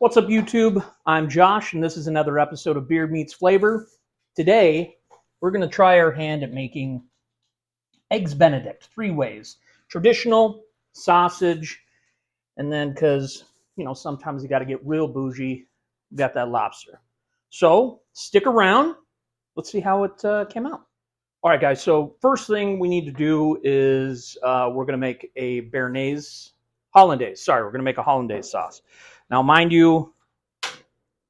What's up, YouTube? I'm Josh, and this is another episode of Beer Meets Flavor. Today, we're going to try our hand at making Eggs Benedict, 3 ways. Traditional, sausage, and then because, sometimes you got to get real bougie, you got that lobster. So, stick around. Let's see how it came out. All right, guys, so first thing we need to do is we're going to make a hollandaise. Sorry, we're going to make a hollandaise sauce. Now, mind you,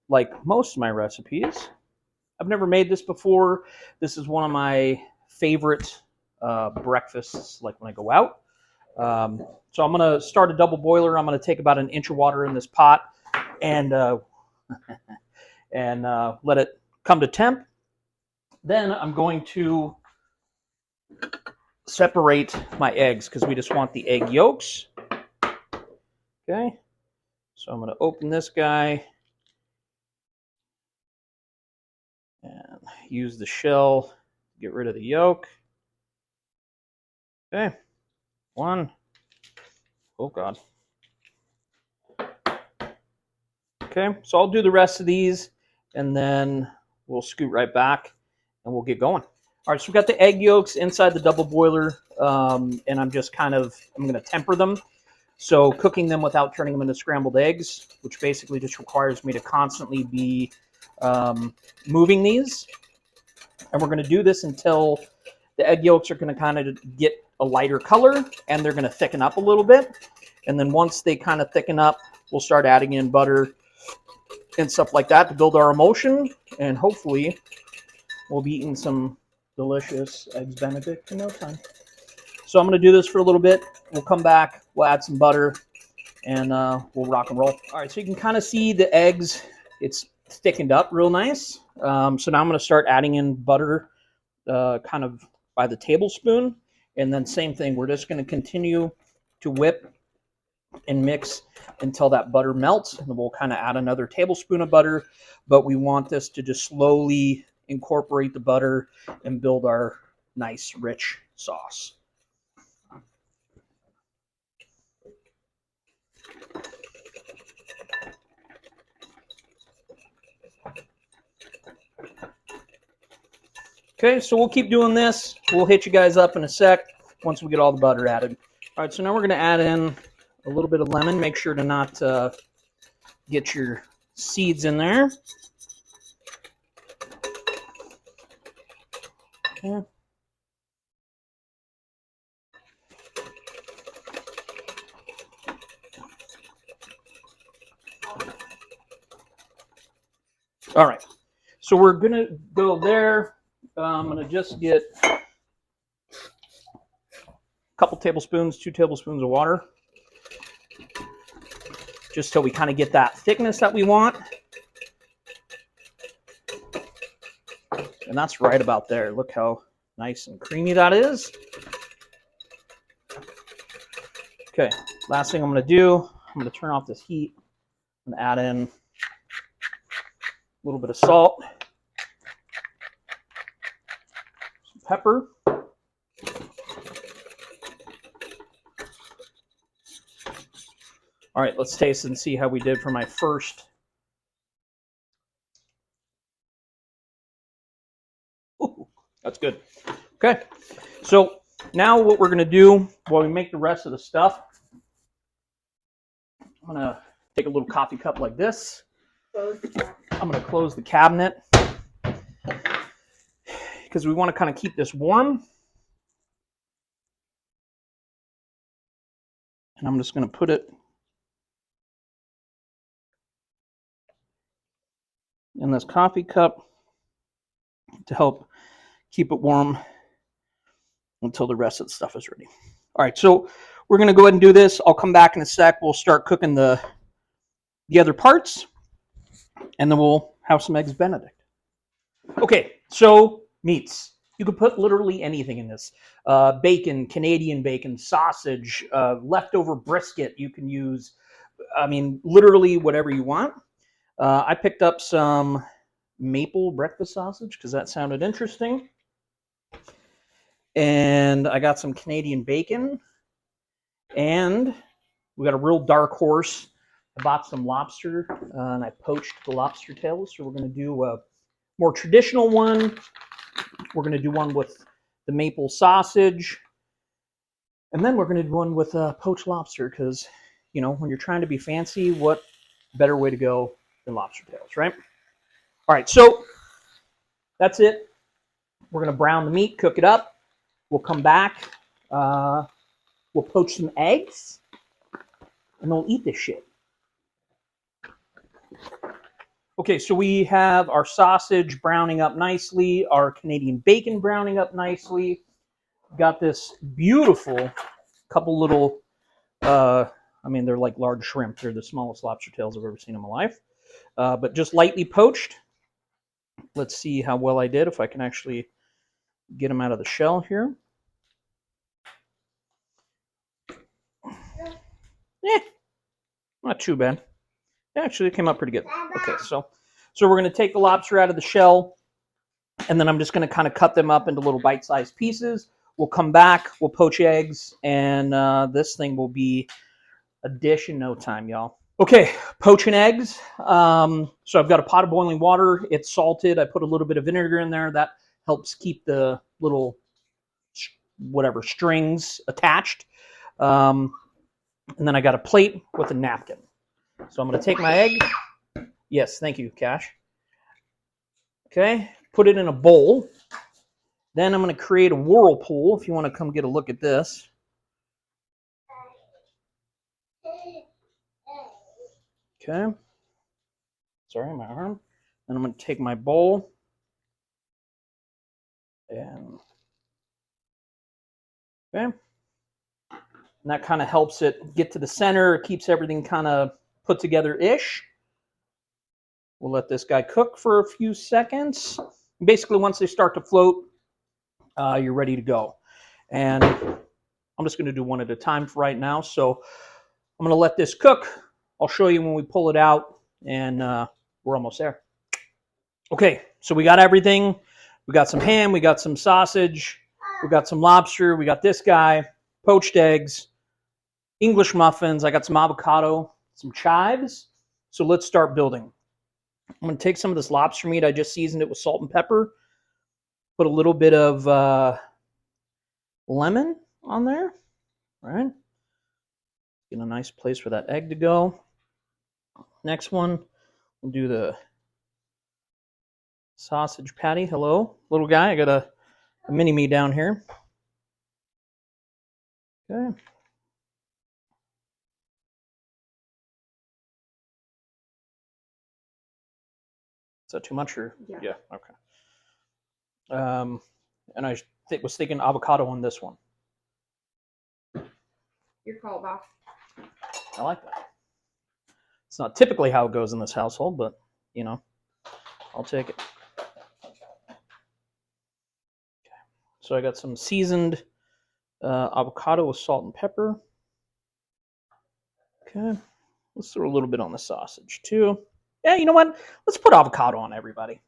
like most of my recipes, I've never made this before. This is one of my favorite breakfasts, like when I go out. So I'm going to start a double boiler. I'm going to take about an inch of water in this pot and let it come to temp. Then I'm going to separate my eggs because we just want the egg yolks. Okay, so I'm going to open this guy and use the shell to get rid of the yolk. Okay, one. Oh, God. Okay, so I'll do the rest of these, and then we'll scoot right back, and we'll get going. All right, so we've got the egg yolks inside the double boiler, and I'm going to temper them. So cooking them without turning them into scrambled eggs, which basically just requires me to constantly be moving these. And we're going to do this until the egg yolks are going to kind of get a lighter color, and they're going to thicken up a little bit. And then once they kind of thicken up, we'll start adding in butter and stuff like that to build our emulsion. And hopefully we'll be eating some delicious Eggs Benedict in no time. So I'm going to do this for a little bit. We'll come back, we'll add some butter, and we'll rock and roll. All right, so you can kind of see the eggs, it's thickened up real nice. So now I'm going to start adding in butter kind of by the tablespoon. And then same thing, we're just going to continue to whip and mix until that butter melts. And we'll kind of add another tablespoon of butter, but we want this to just slowly incorporate the butter and build our nice, rich sauce. Okay, so we'll keep doing this. We'll hit you guys up in a sec once we get all the butter added. All right, so now we're going to add in a little bit of lemon. Make sure to not get your seeds in there. Okay. All right, so we're going to go there. I'm going to just get a couple tablespoons, 2 tablespoons of water, just so we kind of get that thickness that we want. And that's right about there. Look how nice and creamy that is. Okay, last thing I'm going to do, I'm going to turn off this heat and add in a little bit of salt, some pepper. All right, let's taste and see how we did for my first. Ooh, that's good. Okay, so now what we're going to do while we make the rest of the stuff, I'm going to take a little coffee cup like this. I'm going to close the cabinet because we want to kind of keep this warm. And I'm just going to put it in this coffee cup to help keep it warm until the rest of the stuff is ready. All right, so we're going to go ahead and do this. I'll come back in a sec. We'll start cooking the other parts, and then we'll have some Eggs Benedict. Okay, so meats. You could put literally anything in this. Bacon, Canadian bacon, sausage, leftover brisket. You can use, literally whatever you want. I picked up some maple breakfast sausage because that sounded interesting. And I got some Canadian bacon. And we got a real dark horse I bought some lobster and I poached the lobster tails. So we're going to do a more traditional one. We're going to do one with the maple sausage. And then we're going to do one with poached lobster because, you know, when you're trying to be fancy, what better way to go than lobster tails, right? All right, so that's it. We're going to brown the meat, cook it up. We'll come back. We'll poach some eggs, and we'll eat this shit. Okay, so we have our sausage browning up nicely, our Canadian bacon browning up nicely. Got this beautiful couple little, I mean, they're like large shrimp. They're the smallest lobster tails I've ever seen in my life. But just lightly poached. Let's see how well I did, if I can actually get them out of the shell here. Not too bad. Actually, it came out pretty good. Okay, so we're going to take the lobster out of the shell, and then I'm just going to kind of cut them up into little bite-sized pieces. We'll come back, we'll poach eggs, and this thing will be a dish in no time, y'all. Okay, poaching eggs. So I've got a pot of boiling water. It's salted. I put a little bit of vinegar in there. That helps keep the little whatever strings attached. And then I got a plate with a napkin. So I'm going to take my egg. Yes, thank you, Cash. Okay, put it in a bowl. Then I'm going to create a whirlpool. If you want to come get a look at this. Okay. Sorry, my arm. Then I'm going to take my bowl and okay. And that kind of helps it get to the center. It keeps everything kind of put together-ish. We'll let this guy cook for a few seconds. Basically, once they start to float, you're ready to go. And I'm just going to do one at a time for right now. So I'm going to let this cook. I'll show you when we pull it out, and we're almost there. Okay, so we got everything. We got some ham, we got some sausage, we got some lobster, we got this guy, poached eggs, English muffins, I got some avocado, some chives. So let's start building. I'm going to take some of this lobster meat. I just seasoned it with salt and pepper. Put a little bit of lemon on there. All right. Get a nice place for that egg to go. Next one, we'll do the sausage patty. Hello, little guy. I got a mini-me down here. Okay. Is that too much? Or yeah, okay. And I was thinking avocado on this one. Your call, boss. I like that. It's not typically how it goes in this household, but you know, I'll take it. Okay. So I got some seasoned avocado with salt and pepper. Okay. Let's throw a little bit on the sausage too. Yeah, you know what? Let's put avocado on everybody.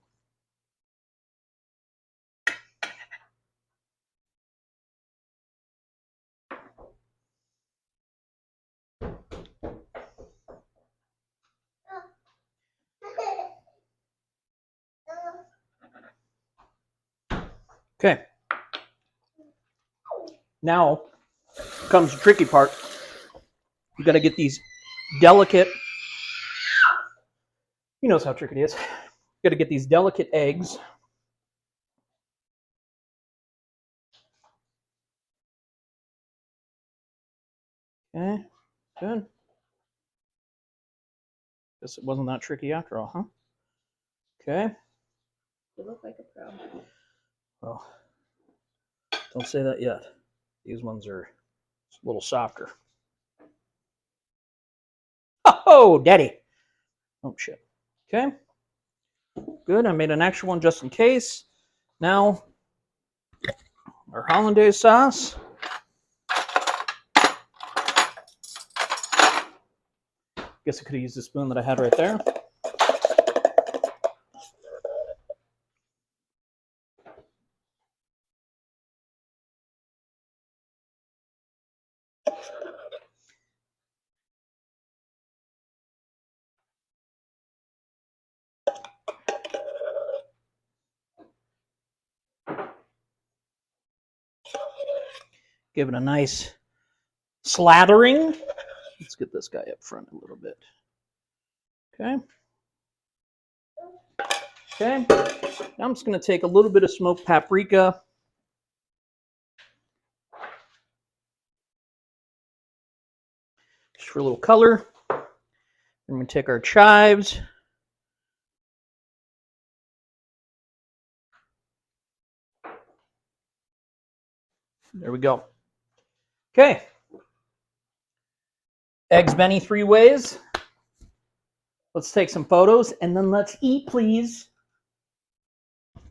Okay. Now comes the tricky part. You got to get these delicate, he knows how tricky it is. You got to get these delicate eggs. Okay, good. Guess it wasn't that tricky after all, huh? Okay. You look like a pro. Well, don't say that yet. These ones are a little softer. Oh, daddy. Oh, shit. Okay. Good. I made an extra one just in case. Now, our hollandaise sauce. Guess I could have used the spoon that I had right there. Give it a nice slathering. Let's get this guy up front a little bit. Okay. Okay. Now I'm just going to take a little bit of smoked paprika. Just for a little color. I'm going to take our chives. There we go. Okay. Eggs Benny 3 ways. Let's take some photos and then let's eat, please.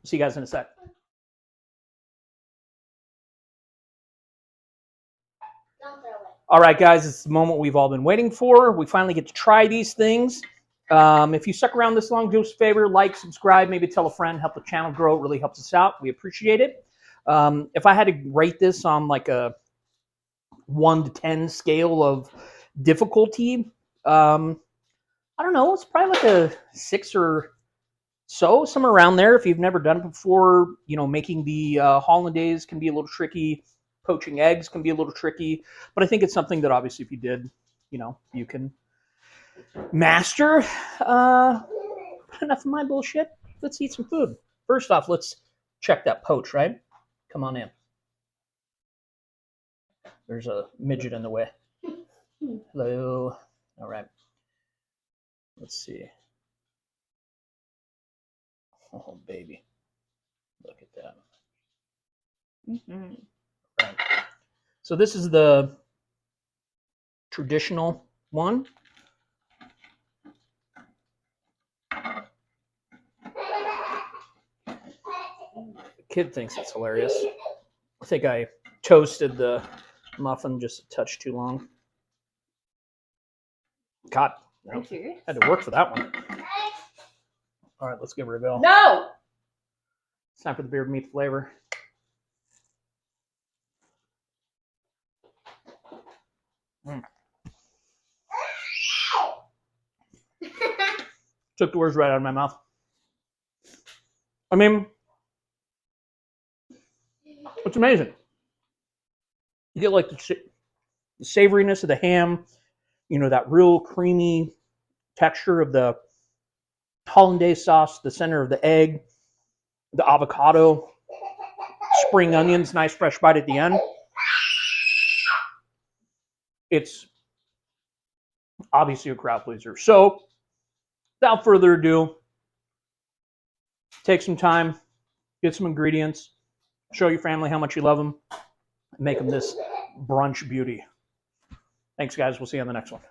See you guys in a sec. All right, guys, it's the moment we've all been waiting for. We finally get to try these things. If you stuck around this long, do us a favor, like, subscribe, maybe tell a friend, help the channel grow. It really helps us out. We appreciate it. If I had to rate this on like a 1 to 10 scale of difficulty, I don't know. It's probably like a 6 or so, somewhere around there. If you've never done it before, you know, making the hollandaise can be a little tricky. Poaching eggs can be a little tricky, but I think it's something that obviously if you did, you know, you can master. Enough of my bullshit. Let's eat some food. First off, let's check that poach, right? Come on in. There's a midget in the way. Hello. All right. Let's see. Oh, baby. Look at that. Mm-hmm. Right. So this is the traditional one. The kid thinks it's hilarious. I think I toasted the muffin just a touch too long. God, had to work for that one. All right, let's give her a go. No! It's time for the beard meat flavor. Took the words right out of my mouth. I mean, it's amazing. You get like the savoriness of the ham, you know, that real creamy texture of the hollandaise sauce, the center of the egg, the avocado, spring onions, nice fresh bite at the end. It's obviously a crowd pleaser. So, without further ado, take some time, get some ingredients, show your family how much you love them, and make them this brunch beauty. Thanks, guys. We'll see you on the next one.